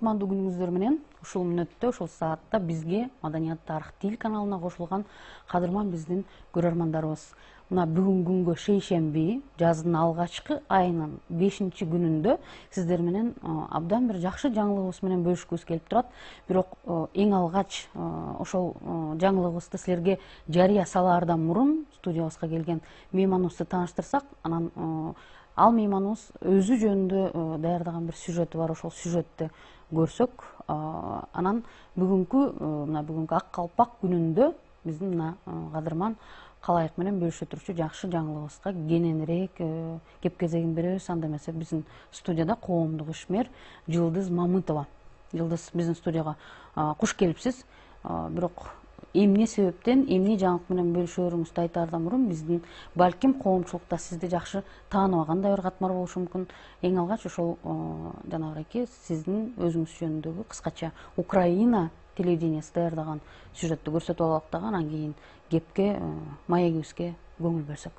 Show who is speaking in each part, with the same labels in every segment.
Speaker 1: кутмандуу күнүңүздөр менен ушул мүнөттө, ушул саатта бизге Маданият Тарых Тил каналына кошулган кадырман биздин көрөрмандарыбыз. Мына бүгүнкү күнгө шейшемби, жаздын алгачкы айынын 5-күнүндө сиздер менен абдан бир жакшы жаңылыгыбыз менен бөлүшкүбүз келип турат. Бирок эң алгач ошол жаңылыгыбызды силерге жарыя салаардан мурун студиябызга келген мейманыбызды тааныштырсак, анан ал мейманыбыз өзү жөнүндө даярдаган бир сюжети бар, ошол сюжетти көрсөк, анан бүгүнкү ак калпак күнүндө биздин мына кадырман калайык менен бөлүшө турчу жакшы жаңылыгыбызга кененирээк кеп кезегин беребиз. Анда эмесе биздин студияда коомдук ишмер Жылдыз Мамытова. Жылдыз, биздин студияга куш келипсиз. Бирок эмне себептен, эмне жаңылык менен бөлүшөрүңүздү айтаардан мурун биздин балким коомчулукта сизди жакшы тааныбаган да бир катмар болушу мүмкүн. Эң алгач ошол жанагы сиздин өзүңүз жөнүндөгү кыскача Украина телевидениясы даярдаган сюжетти көрсөтүп алалык дагы, анан кийин кепке, маегибизге көңүл бөлсөк.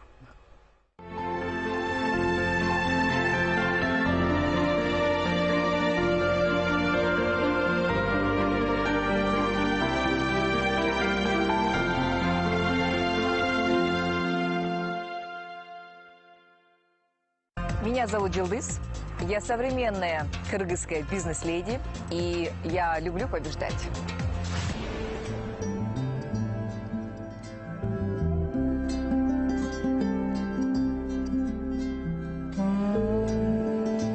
Speaker 2: Меня зовут Жылдыз, я современная кыргызская бизнес-леди, и я люблю побеждать.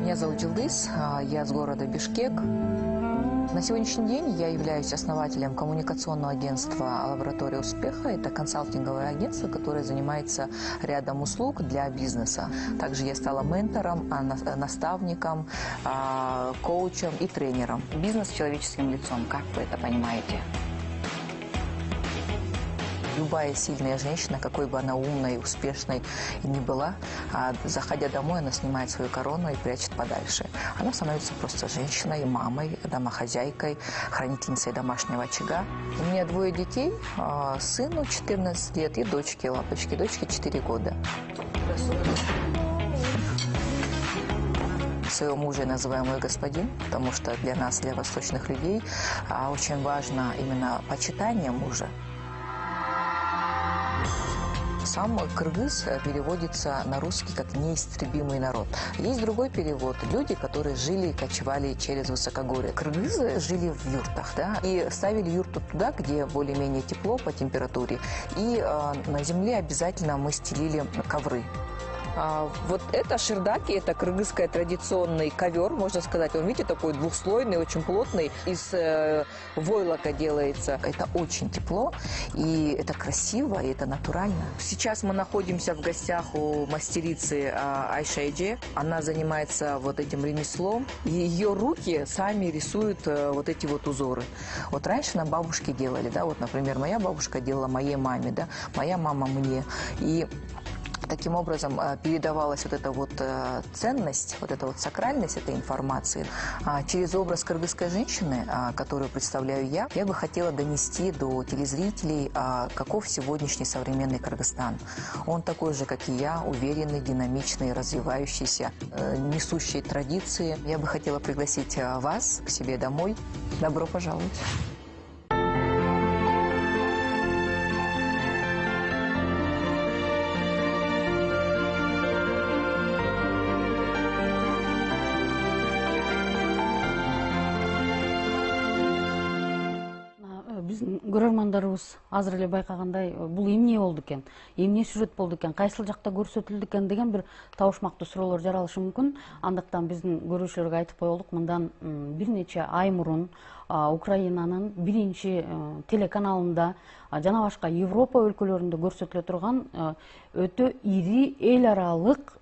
Speaker 2: Меня зовут Жылдыз, я с города Бишкек. На сегодняшний день я являюсь основателем коммуникационного агентства «Лаборатория успеха». Это консалтинговое агентство, которое занимается рядом услуг для бизнеса. Также я стала ментором, наставником, коучем и тренером.
Speaker 3: Бизнес с человеческим лицом, как вы это понимаете?
Speaker 2: Любая сильная женщина, какой бы она умной, успешной ни была, заходя домой, она снимает свою корону и прячет подальше. Она становится просто женщиной, мамой, домохозяйкой, хранительницей домашнего очага. У меня 2 детей, сыну 14 лет и дочке, лапочке, дочке 4 года. Своего мужа я называю мой господин, потому что для нас, для восточных людей, очень важно именно почитание мужа. Сам кыргыз переводится на русский как «неистребимый народ». Есть другой перевод – люди, которые жили и кочевали через высокогорье. Кыргызы жили в юртах, да, и ставили юрту туда, где более-менее тепло по температуре. И на земле обязательно мы стелили ковры. Вот это шердаки, это кыргызский традиционный ковер, можно сказать. Он, видите, такой двухслойный, очень плотный, из войлока делается. Это очень тепло, и это красиво, и это натурально. Сейчас мы находимся в гостях у мастерицы Айшеджи. Она занимается вот этим ремеслом, и ее руки сами рисуют вот эти вот узоры. Вот раньше нам бабушки делали, да, вот, например, моя бабушка делала моей маме, да, моя мама мне. И таким образом передавалась вот эта вот ценность, вот эта вот сакральность этой информации. Через образ кыргызской женщины, которую представляю я бы хотела донести до телезрителей, каков сегодняшний современный Кыргызстан. Он такой же, как и я, уверенный, динамичный, развивающийся, несущий традиции. Я бы хотела пригласить вас к себе домой. Добро пожаловать!
Speaker 1: Көрөрмандарыбыз азыр эле байкагандай, бул эмне болду экен, эмне сюжет болду экен, кайсыл жакта көрсөтүлдү экен деген бир табышмактуу суроолор жаралышы мүмкүн. Андыктан биздин көрүүчүлөргө айтып коелук, мындан бир нече ай мурун Украинанын биринчи телеканалында жана башка Европа өлкөлөрүндө көрсөтүлө турган өтө ири эл аралык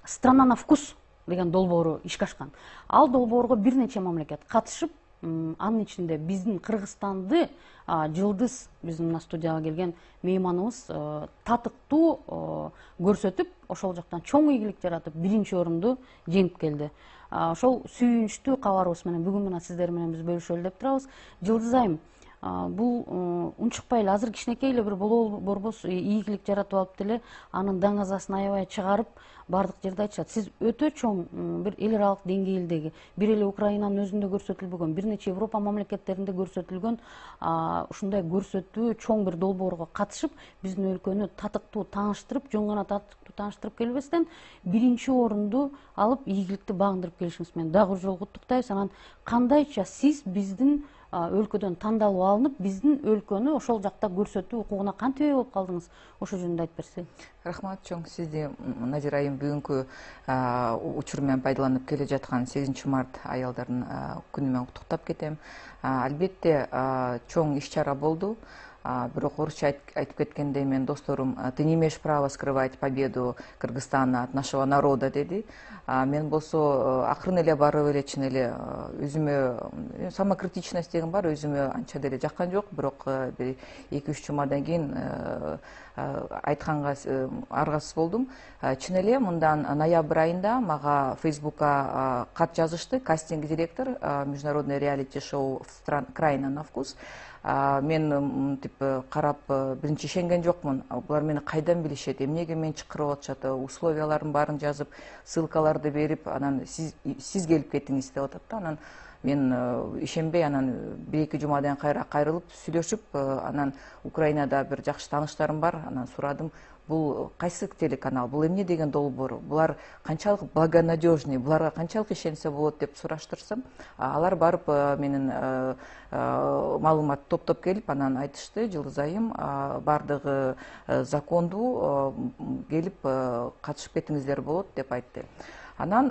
Speaker 1: «Страна на вкус» деген долбоору ишке ашкан. Ал долбоорго бир нече мамлекет катышып, анын ичинде биздин Кыргызстанды Жылдыз, биздин мына студияга келген мейманыбыз, татыктуу көрсөтүп, ошол жактан чоң ийгилик жаратып, 1-орунду жеңип келди. Ошол сүйүнүчтүү кабарыбыз менен бүгүн мына сиздер менен биз бөлүшөлү деп турабыз. Жылдыз айым, бул унчукпай эле азыр кичинекей эле бир борбос ийгилик жаратып алып деле анын даңазасын аябай чыгарып баардык жерде айтышат. Сиз өтө чоң бир эл аралык деңгээлдеги, бир эле Украинанын өзүндө көрсөтүлбөгөн, бир нече Европа мамлекеттеринде көрсөтүлгөн ушундай көрсөтүү чоң бир долбоорго катышып, биздин өлкөнү татыктуу тааныштырып, жөн гана татыктуу тааныштырып келбестен, биринчи орунду алып ийгиликти багындырып келишиңиз менен дагы бир жолу куттуктайбыз. Анан кандайча сиз биздин өлкөдөн тандалып алынып, биздин өлкөнү ошол жакта көрсөтүү укугуна кантип ээ болуп калдыңыз? Ошол жөнүндө айтып берсеңиз.
Speaker 2: Рахмат чоң. Сизди Назира айым бүгүнкү учур менен пайдаланып келе жаткан 8 март аялдардын күнү менен куттуктап кетем. Албетте чоң иш-чара болду. Бирок орусча айтып кеткендей, мен досторум, ты не имеешь права скрывать победу Кыргызстана от нашего народа деди. Мен болсо акырын эле барып эле чын эле өзүмө самокритичность деген бар, өзүмө анча деле жаккан жок, бирок 2-3 жумадан кийин айтканга аргасыз болдум. Чын эле мындан ноябрь айында мага Фейсбукка кат жазышты кастинг директор международный реалити шоу «Крайна на вкус». Мен карап биринчи ишенген жокмун. Булар мени кайдан билишет, эмнеге мени чакырып атышат, условияларын баарын жазып, ссылкаларды берип, анан сиз келип кетиңиз деп атат да. Анан мен ишенбей, анан 1-2 жумадан кайрылып сүйлөшүп, анан Украинада бир жакшы тааныштарым бар, анан сурадым, бул кайсы телеканал, бул эмне деген долбоор, булар канчалык благонадежный, буларга канчалык ишенсе болот деп сураштырсам, алар барып менин маалымат топтоп келип, анан айтышты, Жылдыз айым, бардыгы закондуу, келип катышып кетиңиздер болот деп айтты. Анан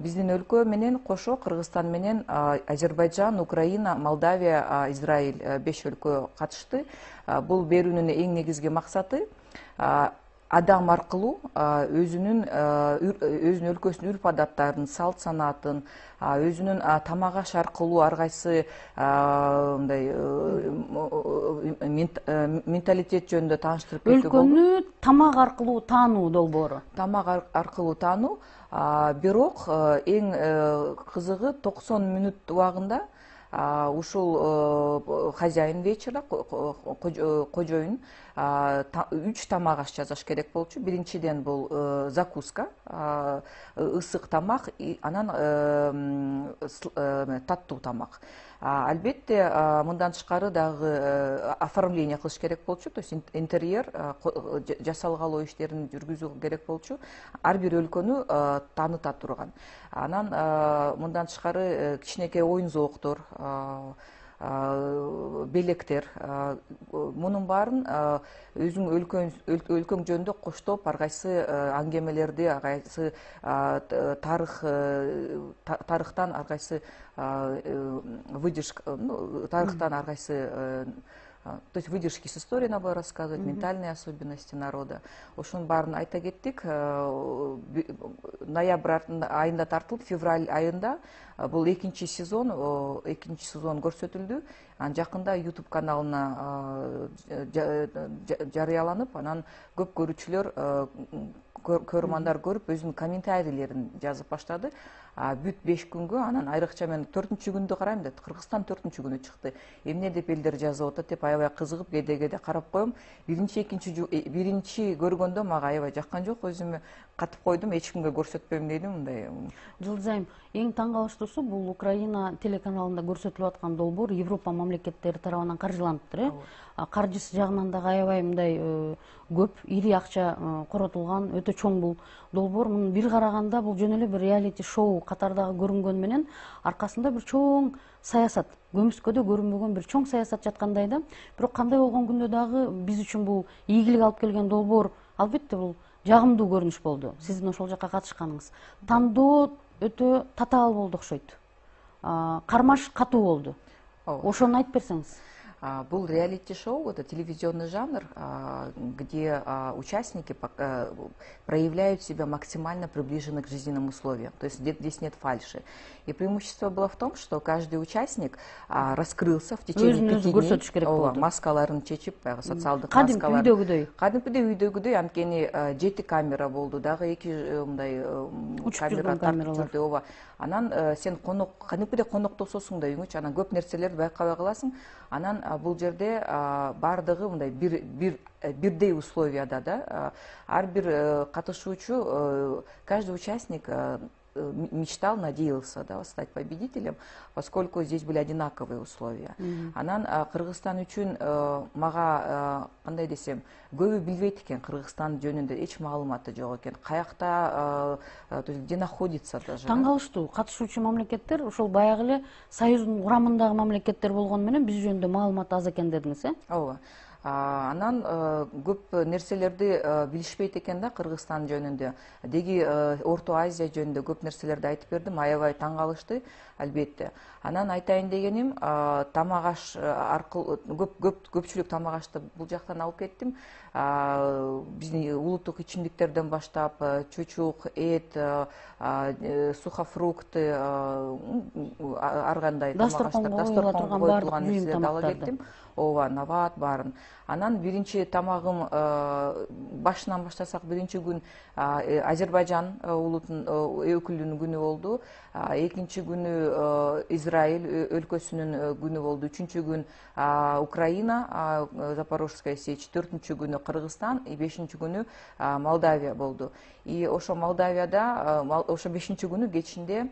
Speaker 2: биздин өлкө менен кошо Кыргызстан менен Азербайджан, Украина, Молдавия, Израиль 5 өлкө катышты. Бул берүүнүн эң негизги максаты адам аркылуу өзүнүн өлкөсүнүн үрп адаттарын, салт санаатын, өзүнүн тамак аш аркылуу ар кайсы мындай менталитет жөнүндө тааныштырып кетүү болду.
Speaker 1: Өлкөнү тамак аркылуу таануу долбоору.
Speaker 2: Тамак аркылуу таануу, бирок эң кызыгы 90 мүнөт убагында ушул хозяин вечера, кожоюн 3 тамак аш жасаш керек болчу. Биринчиден бул закуска, ысык тамак, анан таттуу тамак. Албетте, мындан тышкары дагы оформление кылыш керек болчу, то есть интерьер, жасалгалоо иштерин жүргүзүү керек болчу. Ар бир өлкөнү тааныта турган. Анан мындан тышкары кичинекей оюн зооктор, белектер, мунун баарын өзүң өлкөң жөнүндө коштоп, ар кайсы аңгемелерди, ар кайсы тарыхтан ар кайсы выдержка, тарыхтан ар кайсы, то есть выдержки с истории надо рассказывать, ментальные особенности народа. Ошонун баарын айта кеттик. Ноябрь айында тартылып, февраль айында бул экинчи сезон көрсөтүлдү. Жакында YouTube каналына жарыяланып, анан көп көрүүчүлөр, көрөрмандар көрүп, өзүнүн комментарийлерин жазып баштады. Бүт 5 күнгө, анан айрыкча мен 4-чү күндө карайм деп, Кыргызстан 4-чү күнү чыкты. Эмне деп элдер жазып атат деп аябай кызыгып, кеде карап коем. Биринчи көргөндө мага аябай жаккан жок, өзүмө катып койдум, эч кимге көрсөтпөйм дедим, мындай.
Speaker 1: Жылдыз айым, эң таң калыштуусу бул Украина телеканалында көрсөтүлүп аткан долбоор Европа мамлекеттери тарабынан каржыланыптыр. Каржысы жагынан дагы аябай мындай көп, ири акча коротулган, өтө чоң бул долбоор. Муну бир караганда бул жөн эле бир реалити шоу катардагы көрүнгөнү менен аркасында бир чоң саясат, көмүскөдө көрүнбөгөн бир чоң саясат жаткандай да. Бирок кандай болгон күндө дагы биз үчүн бул ийгилик алып келген долбоор, албетте бул жагымдуу көрүнүш болду. Сиздин ошол жакка катышканыңыз. Тандоо өтө татаал болду окшойт. Кармаш катуу болду. Ошону айтып берсеңиз.
Speaker 2: Был реалити-шоу, это телевизионный жанр, где участники проявляют себя максимально приближенно к жизненным условиям. То есть здесь нет фальши. И преимущество было в том, что каждый участник раскрылся в течение 5 дней. Маскаларын чечип, социалдык маскалар. Кадимкидей үйдөгүдөй, анткени 7 камера болду, дагы 2 мындай камера тартып жүрдү. Анан сен кадимкидей коноктососуң да үйүңчү, анан көп нерселерди байкабай каласың. Анан бул жерде баардыгы мындай бирдей условияда да. Ар бир катышуучу, каждый участник мечтал, надеялся, да, стать победителем, поскольку здесь были одинаковые условия. Анан Кыргызстан үчүн мага кандай десем, көбү билбейт экен Кыргызстан жөнүндө эч маалыматы жок экен. Каякта, то есть где находится даже.
Speaker 1: Таң калыштуу, катышуучу мамлекеттер ошол баягы эле союздун курамындагы мамлекеттер болгону менен биз жөнүндө маалымат аз экен дедиңиз, э?
Speaker 2: Ооба. Анан көп нерселерди билишпейт экен да Кыргызстан жөнүндө. Деги Орто Азия жөнүндө көп нерселерди айтып бердим, аябай таң калышты албетте. Анан айтайын дегеним, тамак аш аркылуу көпчүлүк тамак ашты бул жактан алып кеттим. Биздин улуттук ичимдиктерден баштап чучук, эт, сухофрукты, ар кандай
Speaker 1: дасторконго коюла
Speaker 2: турган нерселерди ала кеттим. Ооба, нават баарын. Анан биринчи тамагым, башынан баштасак, биринчи күн Азербайжан улутунун өкүлүнүн күнү болду. Экинчи күнү Израиль өлкөсүнүн күнү болду. Үчүнчү күн Украина, Запорожская сечь. Төртүнчү күнү Кыргызстан, бешинчи күнү Молдавия болду. И ошо Молдавияда, ошо бешинчи күнү кечинде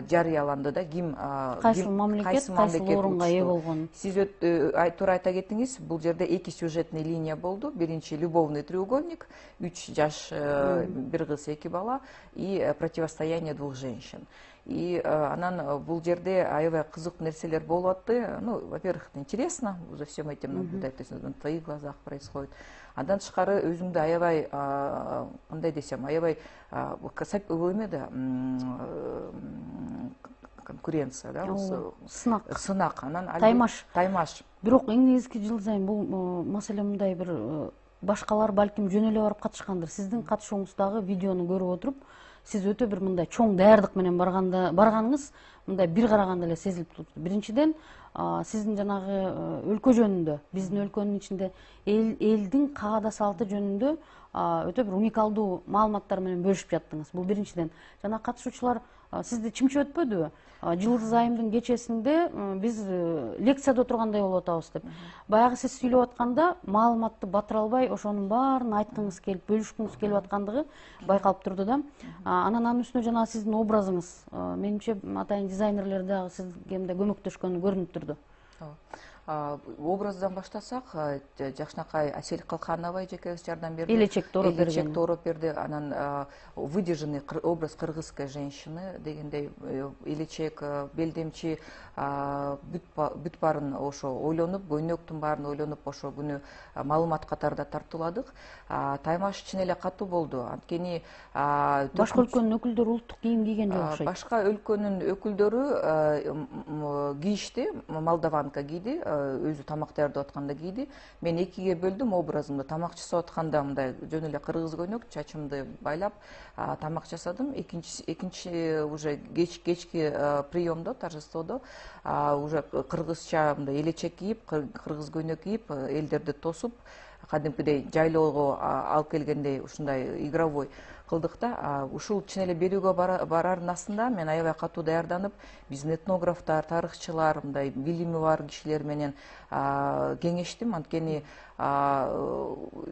Speaker 2: жарыяланды да, ким
Speaker 1: кайсы мамлекет кайсы орунга ээ болгон.
Speaker 2: Сиз туура айта кеттиңиз, бул жерде эки сюжетный линия болду. Биринчи любовный треугольник, 3 жаш, бир кыз, 2 бала и противостояние двух женщин. И анан бул жерде аябай кызык нерселер болуп атты. Ну, во-первых, интересно за всем этим наблюдать, то есть на твоих глазах происходит. Андан тышкары өзүңдү аябай, кандай десем, аябай эмеде конкуренция, да, сынак, анан таймаш.
Speaker 1: Бирок эң негизги жылдызайым бул маселе мындай, бир башкалар балким жөн эле барып катышкандыр. Сиздин катышууңуздагы видеону көрүп отуруп, сиз өтө бир мындай чоң даярдык менен барганыңыз мындай бир караганда эле сезилип турду. Биринчиден, сиздин жанагы өлкө жөнүндө, биздин өлкөнүн ичинде элдин каада салты жөнүндө өтө бир уникалдуу маалыматтар менен бөлүшүп жаттыңыз. Бул биринчиден. Жана катышуучулар сизди чимчип өтпөдүбү? Жылдыз айымдын кечесинде биз лекцияда отургандай болуп атабыз деп. Баягы сиз сүйлөп атканда маалыматты батыра албай, ошонун баарын айткыңыз келип, бөлүшкүңүз келип аткандыгы байкалып турду да. Анан анын үстүнө жана сиздин образыңыз, менимче атайын дизайнерлер дагы сизге мындай көмөктөшкөнү көрүнүп турду.
Speaker 2: Образдан баштасак, жакшынакай Асель Калханова жекебиз жардам берди.
Speaker 1: Элечекти
Speaker 2: ороп берди. Анан выдержанный образ кыргызской женщины дегендей, элечек, белдемчи, бүт баарын ошо ойлонуп, көйнөктүн баарын ойлонуп, ошо күнү маалымат катарда тартууладык. Таймаш чын эле катуу болду. Анткени
Speaker 1: башка өлкөнүн өкүлдөрү улуттук кийим кийген жок окшойт.
Speaker 2: Башка өлкөнүн өкүлдөрү кийишти, молдаванка кийди, өзү тамак даярдап атканда кийди. Мен экиге бөлдүм образымды. Тамак жасап атканда мындай жөн эле кыргыз көйнөк, чачымды байлап тамак жасадым. Экинчи уже кечки приемдо, торжестводо уже кыргызча мындай элечек кийип, кыргыз көйнөк кийип, элдерди тосуп, кадимкидей жайлоого алып келгендей ушундай игровой кылдык да. Ушул чын эле берүүгө барардын астында мен аябай катуу даярданып, биздин этнографтар, тарыхчылар, мындай билими бар кишилер менен кеңештим. Анткени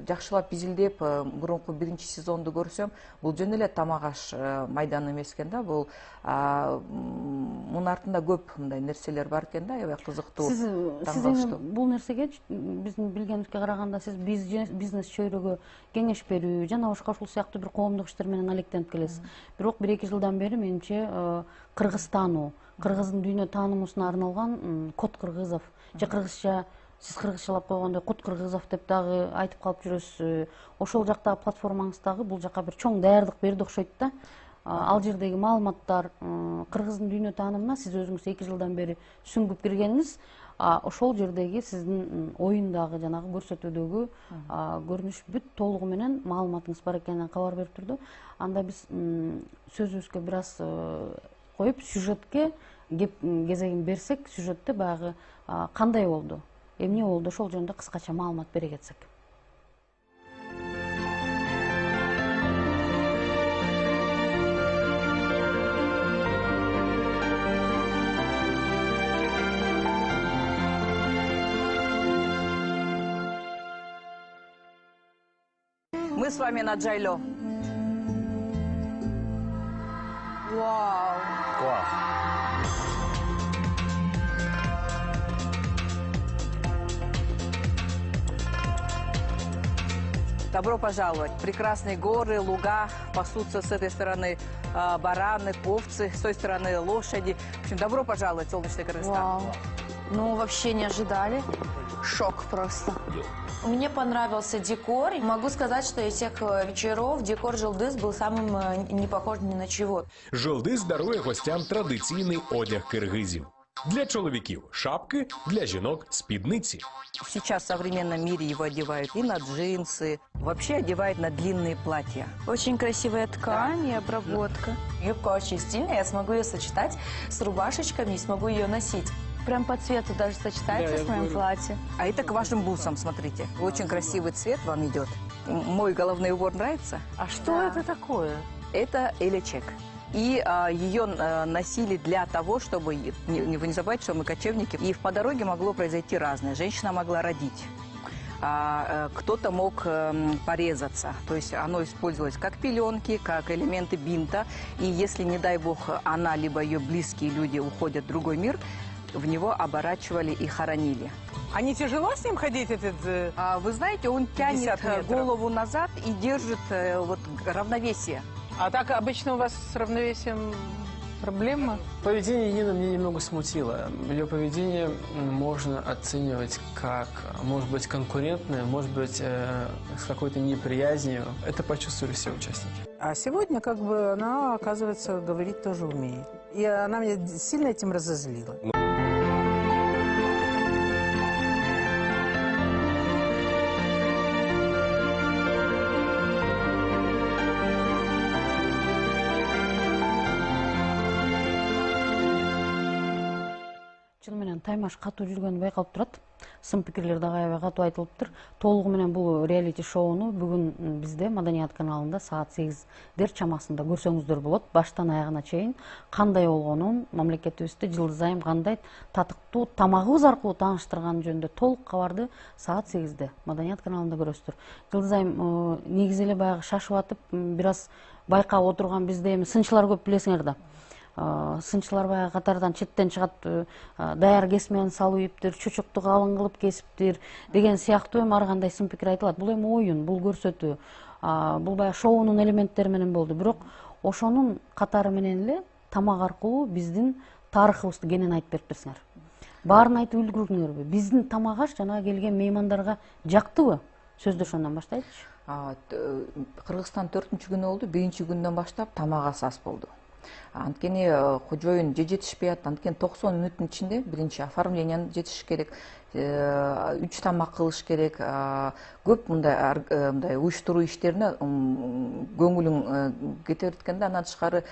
Speaker 2: жакшылап изилдеп, мурунку биринчи сезонду көрсөм, бул жөн эле тамак аш майданы эмес экен да. Бул мунун артында көп мындай нерселер бар экен да, аябай кызыктуу.
Speaker 1: Сиз бул нерсеге биздин билгенибизге караганда сиз бизнес чөйрөгө кеңеш берүү жана башка ушул сыяктуу бир коомдук иштер менен алектенип келесиз. Бирок 1-2 жылдан бери менимче кыргызстануу, кыргыздын дүйнө таанымына арналган Кот Кыргызов же кыргызча, сиз кыргызчалап койгондой Кот Кыргызов деп дагы айтып калып жүрөсүз. Ошол жактагы платформаңыздагы бул жака бир чоң даярдык берди окшойт да. Ал жердеги маалыматтар, кыргыздын дүйнө таанымына сиз өзүңүз 2 жылдан бери сүңгүп киргениңиз, ошол жердеги сиздин оюндагы жанагы көрсөтүүдөгү көрүнүш бүт толугу менен маалыматыңыз бар экенинен кабар берип турду. Анда биз сөзүбүзгө бир аз коюп, сюжетке кезегин берсек, сюжетте баягы кандай болду, эмне болду, ошол жөнүндө кыскача маалымат бере кетсек.
Speaker 2: с вами на джайло.
Speaker 4: Вау.
Speaker 5: Класс.
Speaker 2: Добро пожаловать. Прекрасные горы, луга, пасутся с этой стороны бараны, овцы, с той стороны лошади. В общем, добро пожаловать в солнечный Кыргызстан.
Speaker 4: Вау. Ну, вообще не ожидали. Шок просто. Мне понравился декор. Могу сказать, что из всех вечеров декор Жылдыз был самым не похож ни на чего.
Speaker 6: Жылдыз дарує гостям традиційний одяг киргизів. Для чоловіків – шапки, для жінок – спідниці.
Speaker 2: Сейчас в современном мире его одевают и на джинсы, вообще одевают на длинные платья.
Speaker 4: Очень красивая ткань и обработка. Юбка очень стильная, я смогу ее сочетать с рубашечками и смогу ее носить. Прям по цвету даже сочетается с моим платьем.
Speaker 2: А это к вашим бусам, смотрите. Очень красивый цвет вам идет. Мой головной убор нравится?
Speaker 1: А что это такое?
Speaker 2: Это элечек. И ее носили для того, чтобы, вы не забывайте, что мы кочевники, и по дороге могло произойти разное. Женщина могла родить, кто-то мог порезаться. То есть оно использовалось как пеленки, как элементы бинта. И если, не дай бог, она либо ее близкие люди уходят в другой мир, в него оборачивали и хоронили.
Speaker 7: А не тяжело с ним ходить этот...
Speaker 2: Вы знаете, он тянет
Speaker 7: 50 метров.
Speaker 2: голову назад и держит вот равновесие.
Speaker 7: А так обычно у вас с равновесием проблема?
Speaker 5: Поведение Нины меня немного смутило. Ее поведение можно оценивать как, может быть, конкурентное, может быть, с какой-то неприязнью. Это почувствовали все участники.
Speaker 7: А сегодня как бы она, оказывается, говорить тоже умеет. И она меня сильно этим разозлила.
Speaker 1: Чын менен Таймаш катуу жүргөнү байкалып турат. Сын пикирлер дагы аябай катуу айтылыптыр. Толугу менен бул реалити шоуну бүгүн бизде Маданият каналында саат 8дер чамасында көрсөңүздөр болот. Баштан аягына чейин кандай болгонун, мамлекетибизде Жылдыз айым кандай татыктуу тамагыбыз аркылуу тааныштырган жөнүндө толук кабарды саат 8де Маданият каналында көрөсүздөр. Жылдыз айым негизи эле баягы шашып атып, бир аз байкап отурган бизде эми сынчылар көп билесиңер да. Сынчылар баягы катардан четтен чыгат, даяр кесмени салып ийиптир, чучукту калың кылып кесиптир деген сыяктуу эми ар кандай сын пикир айтылат. Бул эми оюн, бул көрсөтүү, бул баягы шоунун элементтери менен болду. Бирок ошонун катары менен эле тамак аркылуу биздин тарыхыбызды кенен айтып берип берсиңер. Баарын айтып үлгүрдүңөрбү? Биздин тамак аш жана келген меймандарга жактыбы? Сөздү ошондон баштайлычы.
Speaker 2: Кыргызстан 4-күнү болду, 1-күндөн баштап тамак аш аз болду. Анткени кожоюн же жетишпей атат, анткени 90 мүнөттүн ичинде биринчи оформленияны жетиш керек, 3 тамак кылыш керек, көп мындай уюштуруу иштерине көңүлүң кете берткенде, андан тышкары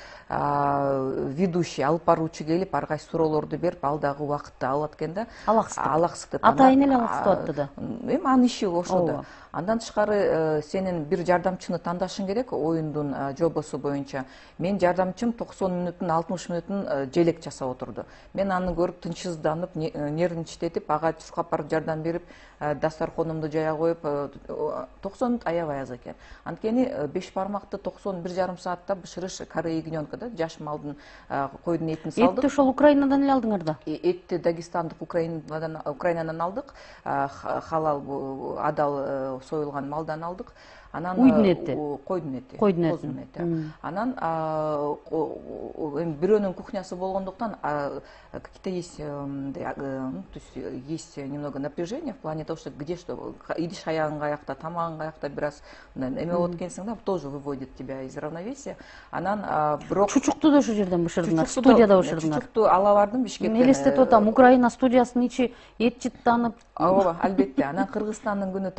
Speaker 2: ведущий, алып баруучу келип, ар кайсы суроолорду берип, ал дагы убакытты алат экен да. Алаксыктып.
Speaker 1: Атайын эле алаксытып атты да.
Speaker 2: Эми анын иши ошол да. Андан тышкары сенин бир жардамчыны тандашың керек оюндун жобосу боюнча. Мен жардамчым 90 мүнөттүн 60 мүнөтүн желек жасап отурду. Мен аны көрүп тынчсызданып, нервничтетип, ага чуркап барып жардам берип, дастархонумду жая коюп, 90 мүнөт аябай аз экен. Анткени 5 бармакты 91,5 саатта бышырыш корей ягнёнка да, жаш малдын койдун этин салдык.
Speaker 1: Этти ошол Украинадан эле алдыңар да?
Speaker 2: Этти Дагестандык Украинадан алдык. Халал адал союлган малдан алдык. Анан
Speaker 1: уйдун эти,
Speaker 2: койдун эти,
Speaker 1: козун эти.
Speaker 2: Анан бирөөнүн кухнясы болгондуктан какие-то есть, то есть есть немного напряжения в плане того, что где что, идиш аягың каякта, тамагың каякта, бир аз эме болот экенсиң да, тоже выводит тебя из равновесия. Анан бирок
Speaker 1: чучукту да ошол жерден бышырдыңар, студияда бышырдыңар.
Speaker 2: Чучукту ала бардым Бишкектен.
Speaker 1: Элестетип атам, Украина студиясынын ичи эт жыттанып.
Speaker 2: Ооба, албетте. Анан Кыргызстандын күнү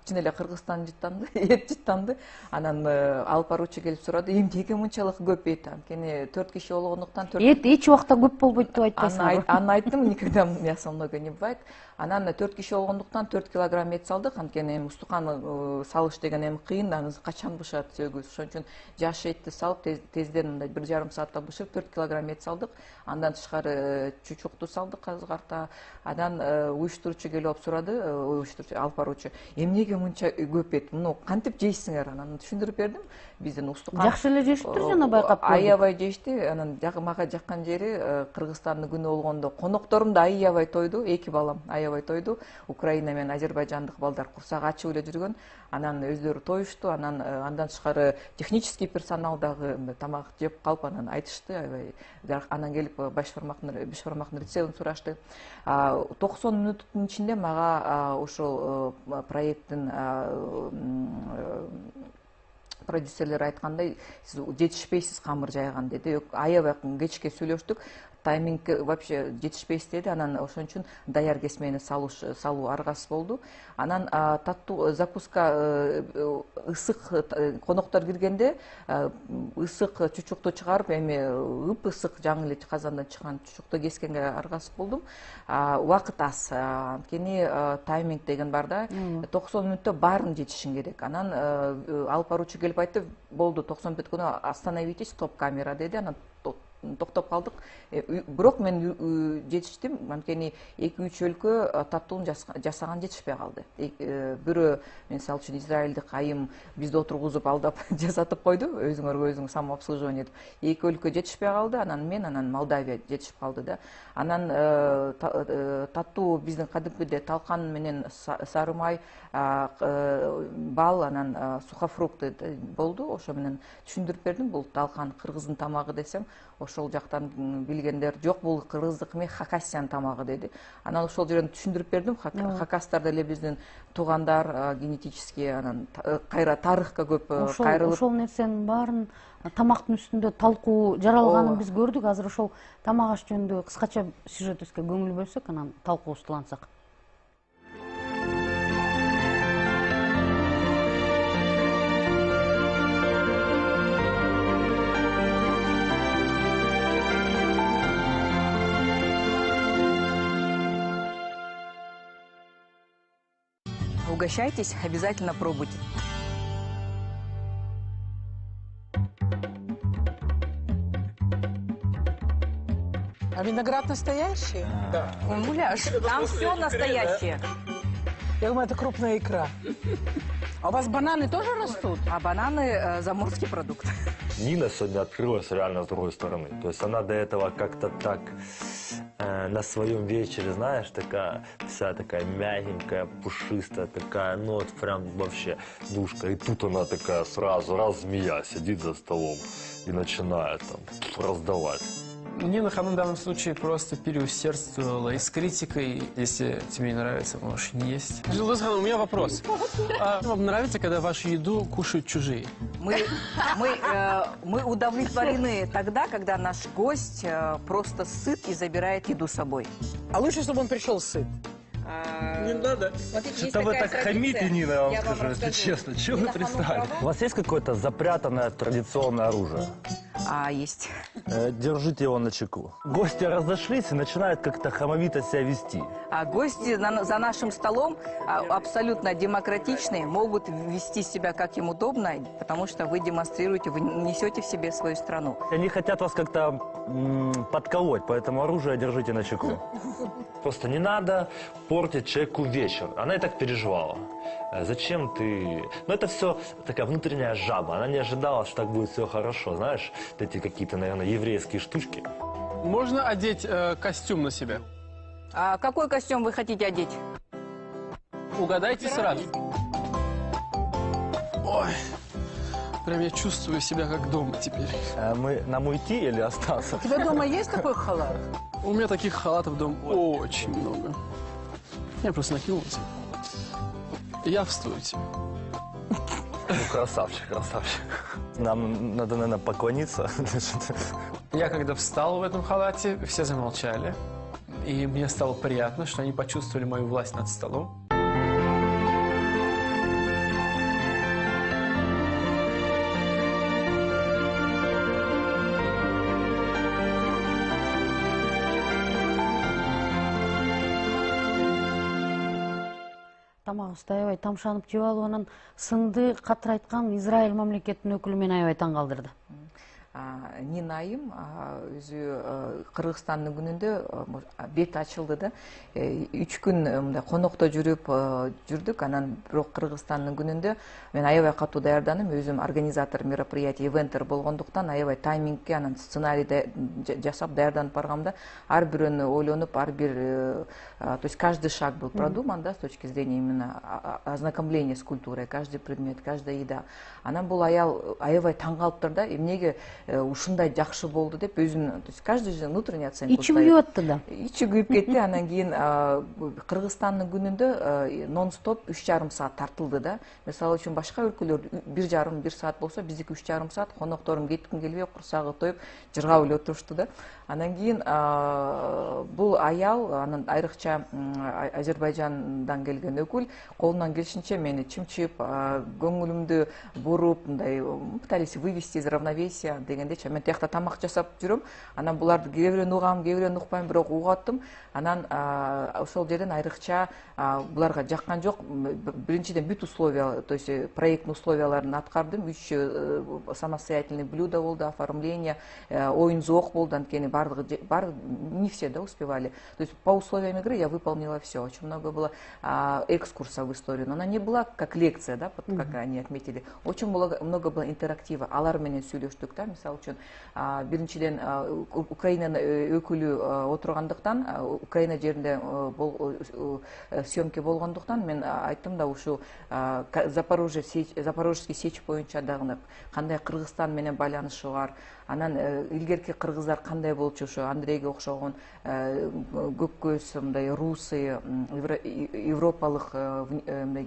Speaker 2: чын эле Кыргызстан жыттанды, эт жыттанды. Анан алып баруучу келип сурады, эмнеге мынчалык көп эт? Анткени 4 киши болгондуктан
Speaker 1: эт эч убакта көп болбойт деп айтпайсыңарбы?
Speaker 2: Аны айттым, никогда мясо много не бывает. Анан 4 киши болгондуктан 4 килограмм эт салдык. Анткени эми устуканы салыш деген эми кыйын, аны качан бышат сөөгүз. Ошон үчүн жаш этти салып тезден мындай 1,5 саатта бышырып 4 килограмм эт салдык. Андан тышкары чучукту салдык азгарта. Анан уюштуруучу келип сурады, уюштуруучу алып баруучу, эмнеге мынча көп эт. Муну кантип жейсиңер? Анан түшүндүрүп бердим. Биздин устукан.
Speaker 1: Жакшы эле жешиптир жана байкап көрдүк.
Speaker 2: Аябай жешти. Анан мага жаккан жери Кыргызстандын күнү болгондо конокторум да аябай тойду. 2 балам аябай тойду. Украина менен азербайжандык балдар курсак ачып эле жүргөн. Анан өздөрү тоюшту. Андан тышкары технический персонал дагы тамак жеп калып анан айтышты. Аябай анан келип беш бармактын рецебин сурашты. 90 мүнөттүн ичинде мага ошол проекттин продюсерлери айткандай, сиз жетишпейсиз камыр жайган деди. Аябай кечке сүйлөштүк. Тайминг вообще жетишпейсиз деди. Анан ошон үчүн даяр кесмени салуу аргасыз болду. Анан таттуу закуска ысык коноктор киргенде ысык чучукту чыгарып, эми ысык жаңы эле казандан чыккан чучукту кескенге аргасыз болдум. Убакыт аз. Анткени тайминг деген бар да. 90 мүнөттө баарын жетишиң керек. Анан алып баруучу келип айтты, болду 90 бүткөнө остановитесь, стоп камера деди. Анан токтоп калдык. Бирок мен жетиштим. Анткени 2-3 өлкө таттуун жасаган жетишпей калды. Бирөө, мисалы үчүн израилдик айым бизди отургузуп алдап жасатып койду. Өзүңөргө өзүң самообслуживание деп. 2 өлкө жетишпей калды. Анан Молдавия жетишип калды да. Анан таттуу биздин кадимкидей талкан менен сары май, бал, анан сухофрукты болду. Ошо менен түшүндүрүп бердим. Бул талкан кыргыздын тамагы десем, ошол жактан билгендер жок, бул кыргыздык эме хакасиян тамагы деди. Анан ошол жерден түшүндүрүп бердим. Хакастар деле биздин туугандар, генетически, анан кайра тарыхка көп кайрылып.
Speaker 1: Ошол нерсенин баарын тамактын үстүндө талкуу жаралганын биз көрдүк. Азыр ошол тамак аш жөнүндө кыскача сюжетибизге көңүл бөлсөк, анан талкуубузду улантсак.
Speaker 3: Угощайтесь, обязательно пробуйте.
Speaker 7: А виноград настоящий?
Speaker 3: Да. Муляж, там все настоящее.
Speaker 7: Я думаю, это крупная икра. А у вас бананы тоже растут?
Speaker 3: А бананы заморский продукт.
Speaker 8: Нина сегодня открылась реально с другой стороны. То есть она до этого как-то так на своем вечере, знаешь, такая вся такая мягенькая, пушистая, такая, ну вот прям вообще душка. И тут она такая сразу, раз змея сидит за столом и начинает там раздавать.
Speaker 5: Нина Ханым в данном случае просто переусердствовала и с критикой. Если тебе не нравится, можешь не есть.
Speaker 9: Жилдыз Ханым, у меня вопрос. Вам нравится, когда вашу еду кушают чужие?
Speaker 3: Мы удовлетворены тогда, когда наш гость просто сыт и забирает еду с собой.
Speaker 7: А лучше, чтобы он пришел сыт.
Speaker 9: Не надо.
Speaker 8: Это вы так хамите, Нина, я вам скажу, если честно. Чего вы пристали? У вас есть какое-то запрятанное традиционное оружие?
Speaker 3: Есть.
Speaker 8: Держите его на чеку. Гости разошлись и начинают как-то хамовито себя вести.
Speaker 3: А гости за нашим столом абсолютно демократичные, могут вести себя как им удобно, потому что вы демонстрируете, вы несете в себе свою страну.
Speaker 8: Они хотят вас как-то подколоть, поэтому оружие держите на чеку. Просто не надо портить человеку вечер. Она и так переживала. Зачем ты... Ну, это все такая внутренняя жаба. Она не ожидала, что так будет все хорошо. Знаешь, эти какие-то, наверное, еврейские штучки.
Speaker 9: Можно одеть костюм на себя?
Speaker 3: А какой костюм вы хотите одеть?
Speaker 9: Угадайте сразу. Ой, прям я чувствую себя как дома теперь.
Speaker 8: Нам уйти или остаться?
Speaker 7: У тебя дома есть такой халат?
Speaker 9: У меня таких халатов дома очень много. Я просто накинул себе. Явствую тебе.
Speaker 8: Ну, красавчик, красавчик. Нам надо, наверное, поклониться.
Speaker 5: Я когда встал в этом халате, все замолчали. И мне стало приятно, что они почувствовали мою власть над столом.
Speaker 1: Тамагыбызды аябай тамшанып жеп алып, анан сынды катыр айткан Израиль мамлекетинин өкүлү мени аябай таң калтырды.
Speaker 2: Нина айым өзү Кыргызстандын күнүндө бет ачылды да. 3 күн мындай конокто жүрдүк. Анан бирок Кыргызстандын күнүндө мен аябай катуу даярдандым. Өзүм организатор мероприятий, ивентер болгондуктан аябай таймингге анан сценарийди жасап даярданып баргамда ар бирөөнү ойлонуп, ар бир, то есть каждый шаг был продуман, да, с точки зрения именно ознакомления с культурой, каждый предмет, каждая еда. Анан бул аял аябай таң калыптыр да, эмнеге ушундай жакшы болду деп өзүнүн, то есть каждый же внутренняя оценка.
Speaker 1: Ичи күйүп атты да.
Speaker 2: Ичи күйүп кетти. Анан кийин Кыргызстандын күнүндө нон-стоп 3,5 саат тартылды да. Мисалы үчүн башка өлкөлөр 1,5 саат болсо, биздики 3,5 саат, конокторум кетким келбей, курсагы тоюп, жыргап эле отурушту да. Анан кийин бул аял, анан айрыкча Азербайжандан келген өкүл, колунан келишинче мени чымчып, көңүлүмдү буруп, мындай пытались вывести из равновесия дегендечи. Мен тиякта тамак жасап жүрөм. Анан буларды кээ бирөөнү угам, кээ бирөөнү укпайм, бирок угаттым. Анан ошол жерден айрыкча буларга жаккан жок. Биринчиден бүт условия, то есть проектный условияларын аткардым. 3 самостоятельный блюда болду, оформление, оюн зоок болду, анткени бардыгы не все, да, успевали. То есть по условиям игры я выполнила все. Очень много было экскурсов в историю, но она не была как лекция, да, как они отметили. Очень много было интерактива. Алар менен сүйлөштүк да, мисалы үчүн биринчиден Украинанын өкүлү отургандыктан, Украина жеринде съемки болгондуктан мен айттым да, ушул Запорожский сечь боюнча дагы кандай Кыргызстан менен байланышы бар. Анан илгерки кыргыздар кандай болчу, ошо Андрейге окшогон көк көз, мындай русы, европалык мындай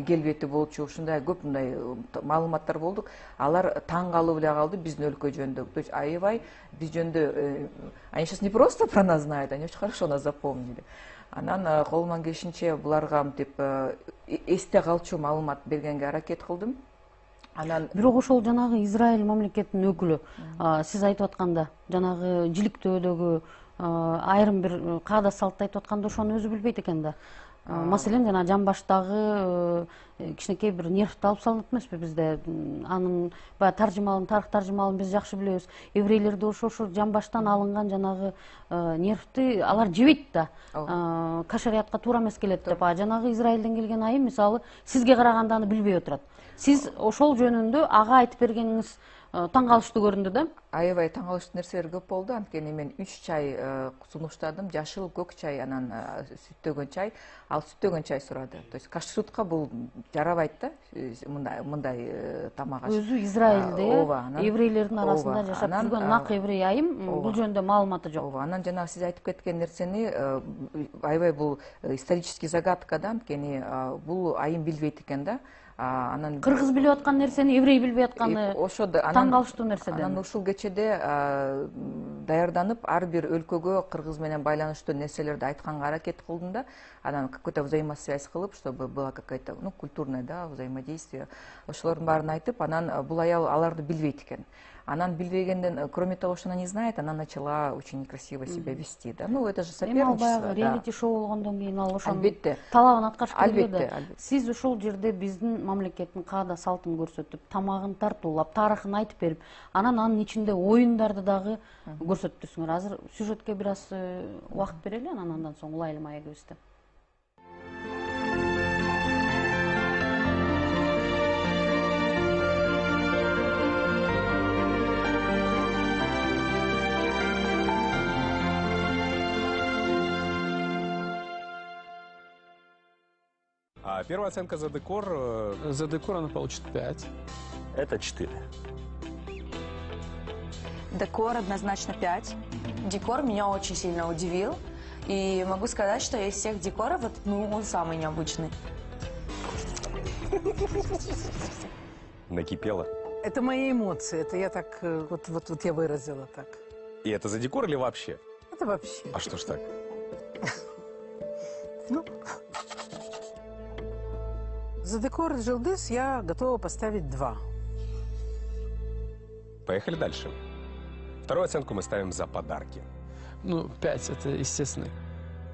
Speaker 2: келбети болчу, ушундай көп мындай маалыматтар болдук. Алар таң калып эле калды биздин өлкө жөнүндө. То есть аябай биз жөнүндө, они сейчас не просто про нас знают, они очень хорошо нас запомнили. Анан колуман келишинче буларга мынтип эсте калчу маалымат бергенге аракет кылдым.
Speaker 1: Бирок ошол жанагы Израиль мамлекетинин өкүлү, сиз айтып атканда, жанагы жиликтөөдөгү айрым бир каада салтты айтып атканда ошону өзү билбейт экен да. Маселен, жана жамбаштагы кичинекей бир нервти алып салынат эмеспи бизде? Анын баягы таржымалын, тарых таржымалын биз жакшы билебиз. Еврейлерде ошо жамбаштан алынган жанагы нервти алар жебейт да. Кашариятка туура эмес келет деп. Жанагы Израилден келген айым мисалы сизге караганда аны билбей отурат. Сиз ошол жөнүндө ага айтып бергениңиз таң калыштуу көрүндү да?
Speaker 2: Аябай таң калыштуу нерселер көп болду. Анткени мен 3 чай сунуштадым. Жашыл, көк чай, анан сүттөгөн чай. Ал сүттөгөн чай сурады. То есть кашрутка бул жарабайт да, мындай тамак аш.
Speaker 1: Өзү Израилде еврейлердин арасында жашап жүргөн нак еврей айым бул жөнүндө маалыматы жок.
Speaker 2: Анан жана сиз айтып кеткен нерсени аябай бул исторический загадка да, анткени бул айым билбейт экен да.
Speaker 1: Кыргыз билип аткан нерсени еврей билбей атканы таң калыштуу нерседен.
Speaker 2: Анан ушул кечеде даярданып, ар бир өлкөгө Кыргыз менен байланыштуу нерселерди айтканга аракет кылдым да. Анан какой-то взаимосвязь кылып, чтобы была какая-то, культурное, да, взаимодействие. Ошолордун баарын айтып, анан бул аял аларды билбейт экен. Анан билбегенден, кроме того, что она не знает, она начала очень некрасиво себя вести, да. Ну, это же соперничество.
Speaker 1: Реалити-шоу болгондон кийин ал ошонун талабын аткарыш керек эле. Сиз ушул жерде биздин мамлекеттин каада салтын көрсөтүп, тамагын тартуулап, тарыхын айтып берип, анан анын ичинде оюндарды дагы көрсөттүсүңөр. Азыр сюжетке бир аз убакыт берели, анан соң улайлы маегибизди.
Speaker 6: А первая оценка за декор?
Speaker 9: За декор она получит 5.
Speaker 8: Это 4.
Speaker 4: Декор однозначно 5. Декор меня очень сильно удивил. И могу сказать, что из всех декоров, он самый необычный.
Speaker 6: Накипело.
Speaker 7: Это мои эмоции. Это я так, вот я выразила так.
Speaker 6: И это за декор или вообще?
Speaker 7: Это вообще.
Speaker 6: А что ж так?
Speaker 7: За декор Жилдыз я готова поставить 2.
Speaker 6: Поехали дальше. Вторую оценку мы ставим за подарки.
Speaker 9: 5, это естественно.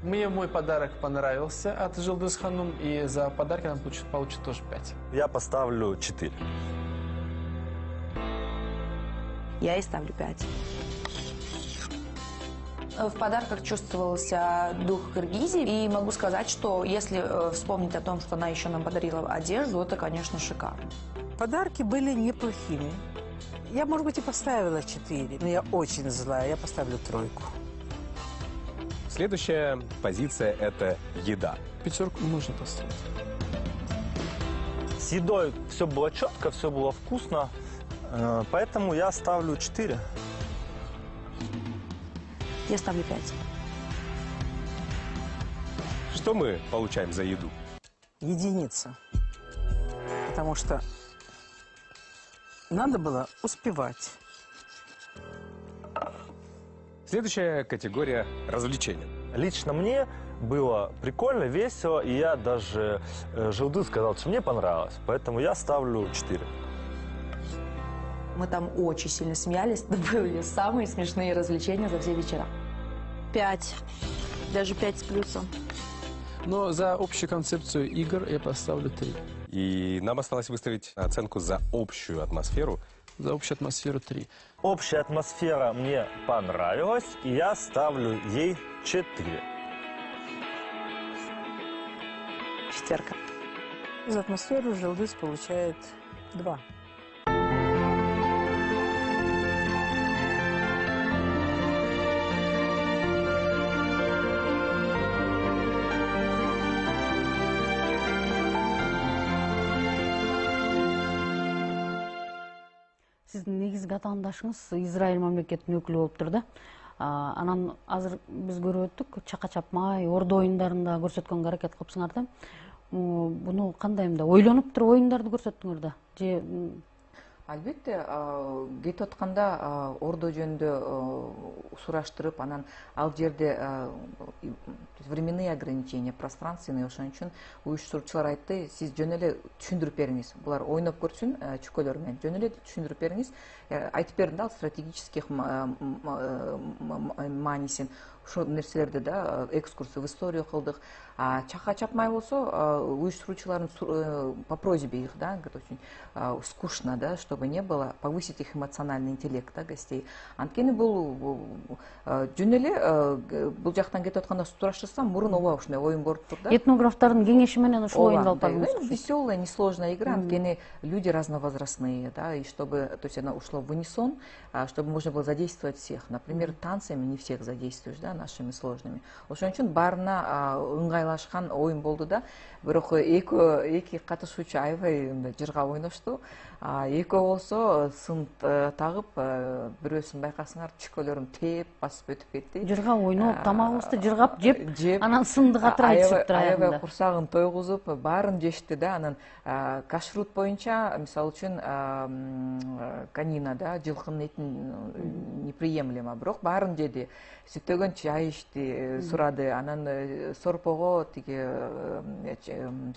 Speaker 9: Мне мой подарок понравился от Жилдыз Ханум, и за подарки она получит тоже 5.
Speaker 8: Я поставлю 4.
Speaker 4: я ей ставлю 5. В подарках чувствовался дух Киргизии. И могу сказать, что если вспомнить о том, что она еще нам подарила одежду, это, конечно, шикарно.
Speaker 7: Подарки были неплохими. Я, может быть, и поставила 4, но я очень злая, я поставлю 3.
Speaker 6: Следующая позиция – это еда.
Speaker 9: 5 можно поставить.
Speaker 8: С едой все было четко, все было вкусно, поэтому я ставлю 4.
Speaker 4: Я ставлю 5.
Speaker 6: Что мы получаем за еду?
Speaker 7: 1. Потому что надо было успевать.
Speaker 6: Следующая категория – развлечения.
Speaker 8: Лично мне было прикольно, весело, и я даже Жылдыз сказал, что мне понравилось, поэтому я ставлю 4.
Speaker 4: Мы там очень сильно смеялись. Это были самые смешные развлечения за все вечера.
Speaker 10: 5. Даже 5 с плюсом.
Speaker 9: Но за общую концепцию игр я поставлю 3.
Speaker 6: И нам осталось выставить оценку за общую атмосферу.
Speaker 9: За общую атмосферу 3.
Speaker 8: Общая атмосфера мне понравилась, и я ставлю ей 4.
Speaker 4: 4.
Speaker 7: За атмосферу Жылдыз получает 2.
Speaker 1: Сиздин негизги атаандашыңыз Израиль мамлекетинин өкүлү болуп тур да. Анан азыр биз көрүп өттүк, чака чапмай, ордо оюндарында көрсөткөнгө аракет кылыпсыңар да. Буну кандай мындай ойлонуп туруп оюндарды көрсөттүңөр да? Же
Speaker 2: Албетте, кетип атканда ордо жөнүндө сураштырып, анан ал жерде временные ограничения, пространственные, ошон үчүн уюштуруучулар айтты, сиз жөн эле түшүндүрүп бериңиз. Булар ойноп көрсүн чүкөлөр менен. Жөн эле түшүндүрүп бериңиз. Айтып бердим да, стратегических маанисин. Ошол нерселерди да, экскурсы в историю кылдык. Чака чапмай болсо, уюштуруучулардын по просьбе их, да, очень скучно, да, чтобы не было, повысить их эмоциональный интеллект, да, гостей. Анткени бул жөн эле бул жактан кетип атканда сураштырсам, мурун ооба ушундай оюн болуп тур да.
Speaker 1: Этнографтардын кеңеши менен ушул оюнду алып бардыңыз.
Speaker 2: Веселая, несложная игра, анткени люди разновозрастные, да, и чтобы, то есть она ушла в унисон, чтобы можно было задействовать всех. Например, танцами не всех задействуешь, да, нашими сложными. Ошон үчүн баарына ыңгайлашкан оюн болду да. Бирок эки катышуучу аябай жыргап ойношту. Экөө болсо сын тагып, бирөөсүн байкасаңар чүкөлөрүн тээп басып өтүп кетти.
Speaker 1: Жыргап ойноп, тамагыбызды жыргап жеп, анан сынды катыра ичиптир аягында.
Speaker 2: Аябай курсагын тойгузуп, баарын жешти да. Анан кашрут боюнча, мисалы үчүн, канина, да, жылкынын этин неприемлемо, бирок баарын жеди. Сүттөгөн чай ичти, сурады, анан сорпого тиги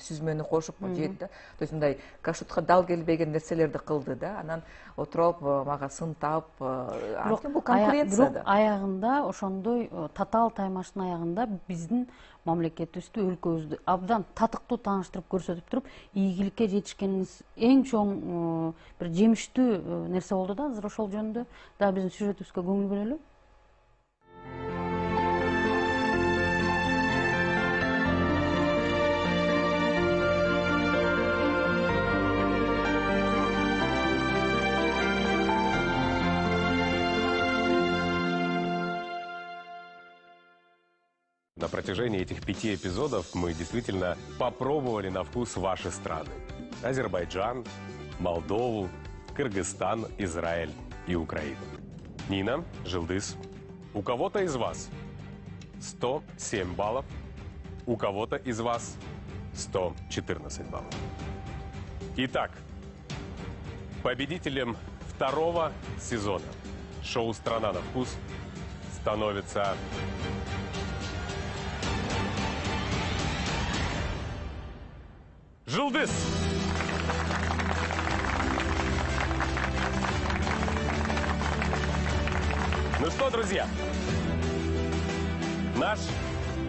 Speaker 2: сүзмөнү кошуп жеди да. То есть мындай кашрутка дал келбеген нерселерди кылды да. Анан отуруп мага сын таап, бул конкуренция да.
Speaker 1: Бирок аягында ошондой татаал таймаштын аягында биздин мамлекетибизди, өлкөбүздү абдан татыктуу тааныштырып көрсөтүп туруп, ийгиликке жетишкениңиз эң чоң бир жемиштүү нерсе болду да. Азыр ошол жөнүндө дагы биздин сюжетибизге көңүл бөлөлү.
Speaker 6: На протяжении этих 5 эпизодов мы действительно попробовали на вкус ваши страны. Азербайджан, Молдову, Кыргызстан, Израиль и Украину. Нина, Жылдыз, у кого-то из вас 107 баллов, у кого-то из вас 114 баллов. Итак, победителем второго сезона шоу «Страна на вкус» становится... Жылдыз! Ну что, друзья, наш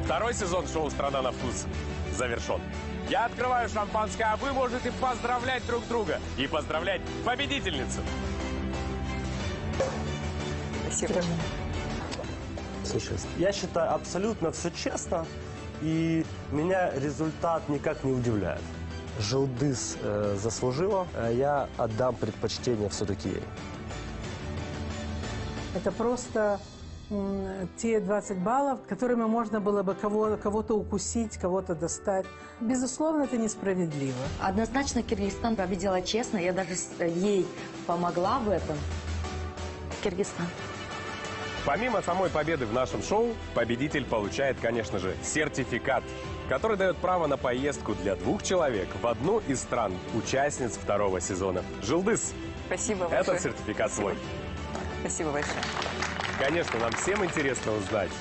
Speaker 6: второй сезон шоу «Страна на вкус» завершен. Я открываю шампанское, а вы можете поздравлять друг друга и поздравлять победительницу.
Speaker 3: Спасибо.
Speaker 11: Все честно. Я считаю, абсолютно все честно, и меня результат никак не удивляет. Жылдыз заслужила, я отдам предпочтение все-таки ей.
Speaker 7: Это просто те 20 баллов, которыми можно было бы кого-то укусить, кого-то достать. Безусловно, это несправедливо.
Speaker 4: Однозначно Киргизстан победила честно. Я даже ей помогла в этом.
Speaker 10: Киргизстан.
Speaker 6: Помимо самой победы в нашем шоу, победитель получает, конечно же, сертификат, который дает право на поездку для 2 человек в одну из стран, участниц 2-го сезона. Жылдыз,
Speaker 3: Спасибо большое.
Speaker 6: этот сертификат свой.
Speaker 3: Спасибо большое.
Speaker 6: Конечно, нам всем интересно узнать,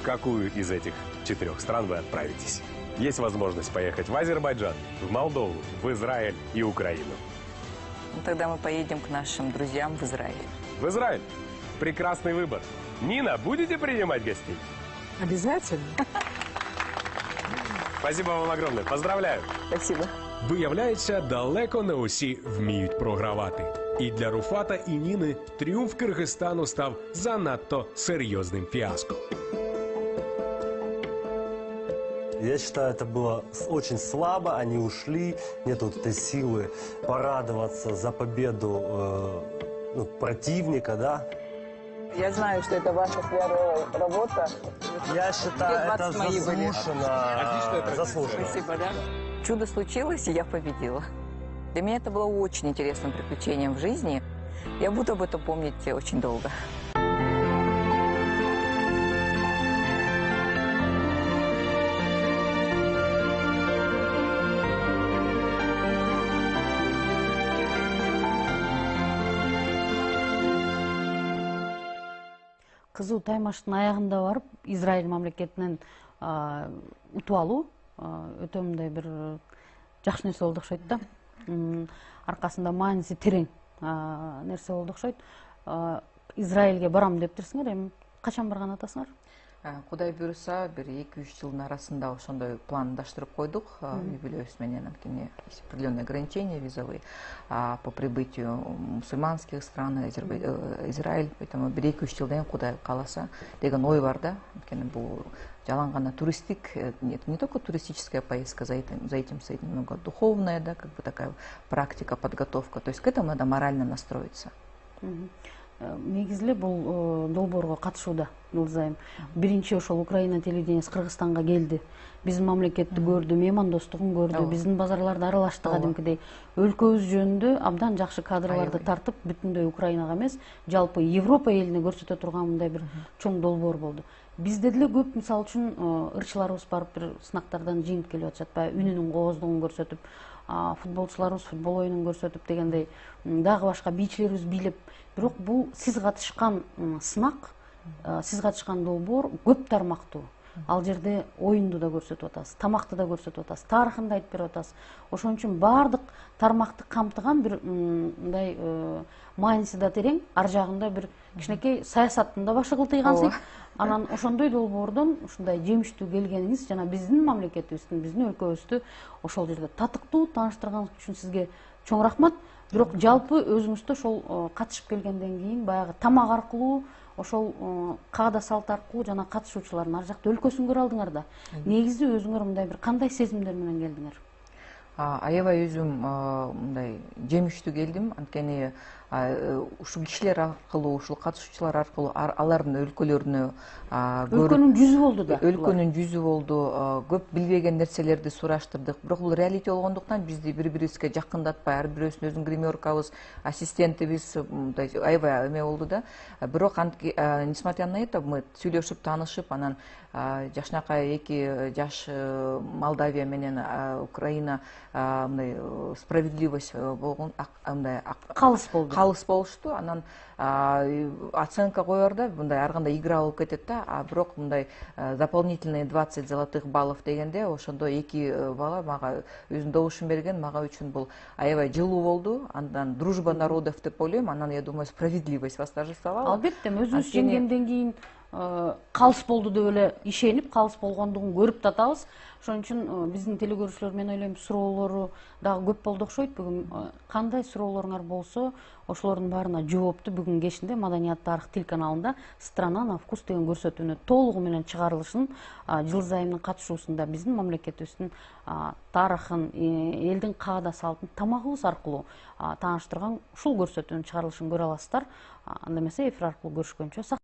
Speaker 6: в какую из этих 4 стран вы отправитесь. Есть возможность поехать в Азербайджан, в Молдову, в Израиль и Украину.
Speaker 3: Ну, тогда мы поедем к нашим друзьям в Израиль.
Speaker 6: В Израиль. Прекрасный выбор. Нина, будете принимать гостей?
Speaker 7: Обязательно.
Speaker 6: Спасибо вам огромное. Поздравляю.
Speaker 3: Спасибо.
Speaker 6: Виявляється, далеко не усі вміють програвати. І для Руфата і Ніни тріумф Киргизстану став занадто серйозним фіаско.
Speaker 11: Я считаю, это было очень слабо, они ушли, нет вот этой силы порадоваться за победу противника, да.
Speaker 3: Я знаю, что это ваша первая работа.
Speaker 11: Я считаю, это
Speaker 3: 20 мои были.
Speaker 11: заслуженно.
Speaker 3: Спасибо, да? Чудо случилось, и я победила. Для меня это было очень интересным приключением в жизни. Я буду об этом помнить очень долго.
Speaker 1: Кызуу таймаштын аягында барып, Израиль мамлекетинен утуп алуу өтө мындай бир жакшы нерсе болду окшойт да. Аркасында мааниси терең нерсе болду окшойт. Израилге барам дептирсиңер, эми качан барган атасыңар?
Speaker 3: Кудай буюрса, бир 2-3 жылдын арасында ошондой пландаштырып койдук. Юбилейибиз менен анткени есть определенные ограничения визовые по прибытию мусульманских стран, Израиль, поэтому бир 2-3 жылдан кийин Кудай кааласа деген ой бар да. Анткени бул жалаң гана туристик, не только туристическая поездка, за этим стоит немного духовная, да, как бы такая практика, подготовка. То есть к этому надо морально настроиться.
Speaker 1: Негизиле бул долбоорго катышууда Ылзайым. Биринчи ошол Украина телевидениясы Кыргызстанга келди. Биздин мамлекетти көрдү, меймандостугун көрдү, биздин базарларды аралашты кадимкидей. Өлкөбүз жөнүндө абдан жакшы кадрларды тартып, бүтүндөй Украинага эмес, жалпы Европа элине көрсөтө турган мындай бир чоң долбоор болду. Бизде деле көп, мисалы үчүн, ырчыларыбыз барып бир сынактардан жеңип келип атышат, баягы үнүнүн кооздугун көрсөтүп, футболчуларыбыз футбол оюнун көрсөтүп дегендей, дагы башка бийчилерибиз бийлеп. Бирок бул сиз катышкан сынак, сиз катышкан долбоор көп тармактуу. Ал жерде оюнду да көрсөтүп атасыз, тамакты да көрсөтүп атасыз, тарыхын да айтып берип атасыз. Ошон үчүн баардык тармакты камтыган бир мындай мааниси да терең, ар жагында бир кичинекей саясаттын да башы кылтыйгансың. Анан ошондой долбоордон ушундай жемиштүү келгениңиз жана биздин мамлекетибиздин, биздин өлкөбүздү ошол жерде татыктуу тааныштырганыңыз үчүн сизге чоң рахмат. Бирок жалпы өзүңүздө ошол катышып келгенден кийин баягы тамак аркылуу, ошол каада салт аркылуу жана катышуучулардын ар жакта өлкөсүн көрө алдыңар да. Негизи өзүңөр мындай бир кандай сезимдер менен келдиңер?
Speaker 3: Аябай өзүм мындай жемиштүү келдим, анткени ушул кишилер аркылуу, ушул катышуучулар аркылуу алардын өлкөлөрүнө
Speaker 1: өлкөнүн жүзү болду да.
Speaker 3: Өлкөнүн жүзү болду, көп билбеген нерселерди сураштырдык. Бирок бул реалити болгондуктан бизди бири-бирибизге жакындатпай, ар бирөөсүн өзүнүн гримеркабыз, ассистентибиз аябай эме болду да. Бирок несмотря на это мы сүйлөшүп, таанышып, анан жакшынакай 2 жаш Молдавия менен Украина мындай справедливость болгон мындай калыс болушту. Анан оценка коерда, мындай ар кандай игра болуп кетет да. Бирок мындай дополнительные 20 золотых баллов дегенде ошондо 2 бала мага өзүнүн добушун берген, мага үчүн бул аябай жылуу болду. Андан дружба народов деп ойлойм. Анан я думаю, справедливость восторжествовала.
Speaker 1: Албетте, өзүңүз жеңгенден кийин калыс болду деп эле ишенип, калыс болгондугун көрүп татабыз. Ошон үчүн биздин телекөрүүчүлөр, мен ойлойм, суроолору дагы көп болду окшойт. Бүгүн кандай суроолоруңар болсо, ошолордун баарына жоопту бүгүн кечинде Маданият тарых тил каналында «Страна на вкус» деген көрсөтүүнү толугу менен чыгарылышын Жылдыз айымдын катышуусунда биздин мамлекетибиздин тарыхын, элдин каада салтын тамагыбыз аркылуу тааныштырган ушул көрсөтүүнүн чыгарылышын көрө аласыздар. Анда эмесе эфир аркылуу көрүшкөнчө